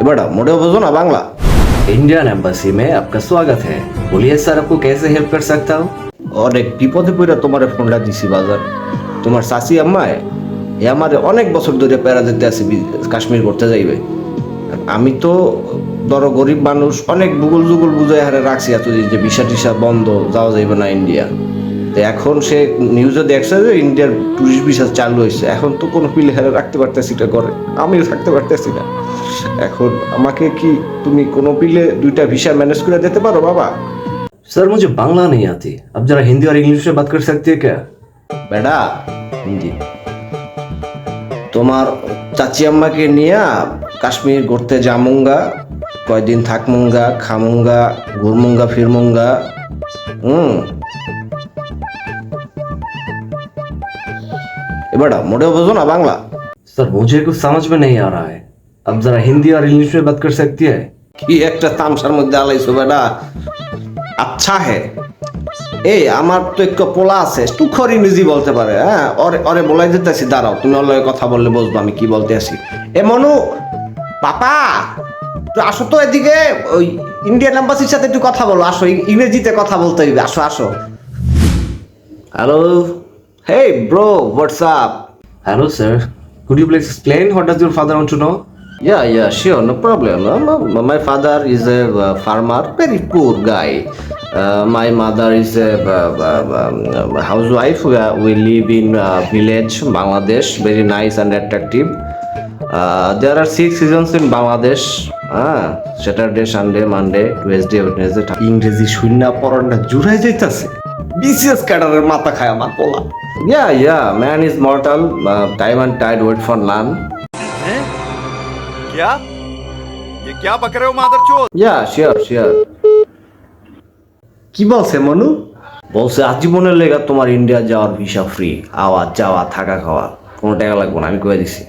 बेटा मोटे बुझो ना बांग्ला। इंडियन एम्बेसी में आपका स्वागत है। बोलिए सर, आपको कैसे हेल्प कर सकता हूँ? और एक বিপদে পড়ে তোমারে ফোনটা দিছি বাজার। তোমার শাশি আম্মায় এ আমারে অনেক বছর ধরে প্যারা দিতে আছে কাশ্মীর করতে যাইবে। আমি তো ধরো গরিব মানুষ, অনেক বুগুল জুগুল বুঝাই হারে রাখছি এতদিন যে ভিসা টিসা বন্ধ, যাওয়া যাইবে না ইন্ডিয়া। তো এখন সে নিউজে দেখছে যে ইন্ডিয়ার টুরিস্ট ভিসা চালু হয়েছে। এখন তো কোনো পিলে হারে রাখতে পারতেছি না করে, আমিও থাকতে পারতেছি না। এখন আমাকে কি তুমি কোনো পিলে দুইটা ভিসা ম্যানেজ করে দিতে পারো বাবা? सर मुझे बांग्ला नहीं आती, आप जरा हिंदी और इंग्लिश में बात कर सकती है क्या? বেটা হিন্দি তোমার চাচি আম্মাকে নিয়ে কাশ্মীর ঘুরতে যামুঙ্গা, কয়দিন থাকমুঙ্গা, খামুঙ্গা, ঘুরমুঙ্গা, ফিরমুঙ্গা। এবারটা মোটেও বোঝো না বাংলা। सर मुझे कुछ समझ में नहीं आ रहा है, आप जरा हिंदी और इंग्लिश में बात कर सकती है? কি একটা তামসার মধ্যে আলাইছো বেটা। আচ্ছা হে এই আমার তো একটু পোলা আছে, তুখর ইংরেজি বলতে পারে। হ্যাঁ ওরে ওরে বলাই দিতেছি, দাঁড়াও তুমি ওর লগে কথা বললে বুঝবো আমি কি বলতে আছি। এ মনু পাপা তো আসো তো এদিকে, ওই ইন্ডিয়ান এম্বাসির সাথে একটু কথা বলো, আসো ইংরেজিতে কথা বলতে হইবে, আসো আসো। Hello, hey bro, WhatsApp? Hello sir, could you please explain what does your father want to know? Yeah, sure, no problem. My father is a farmer, very poor guy. My mother is a housewife. We live in village, Bangladesh, very nice and attractive. There are 6 seasons in Bangladesh. Saturday, Sunday, Monday, Wednesday, Wednesday. ইংরেজি শূন্য পড়াটা জুড়াই যাইতাছে। BCS ক্যাডারের মাথা খায় আমার পোলা। Yeah, man is mortal. Time and tide wait for none. क्या? ये क्या बक रहे हो मादरचोद? Yeah, sure. কি বলছে মনু? বলছে আজীবনের লেগা তোমার ইন্ডিয়া যাওয়ার ভিসা ফ্রি, আওয়া যাওয়া থাকা খাওয়া কোনো টাকা লাগবে না, আমি কয়ে দিছি।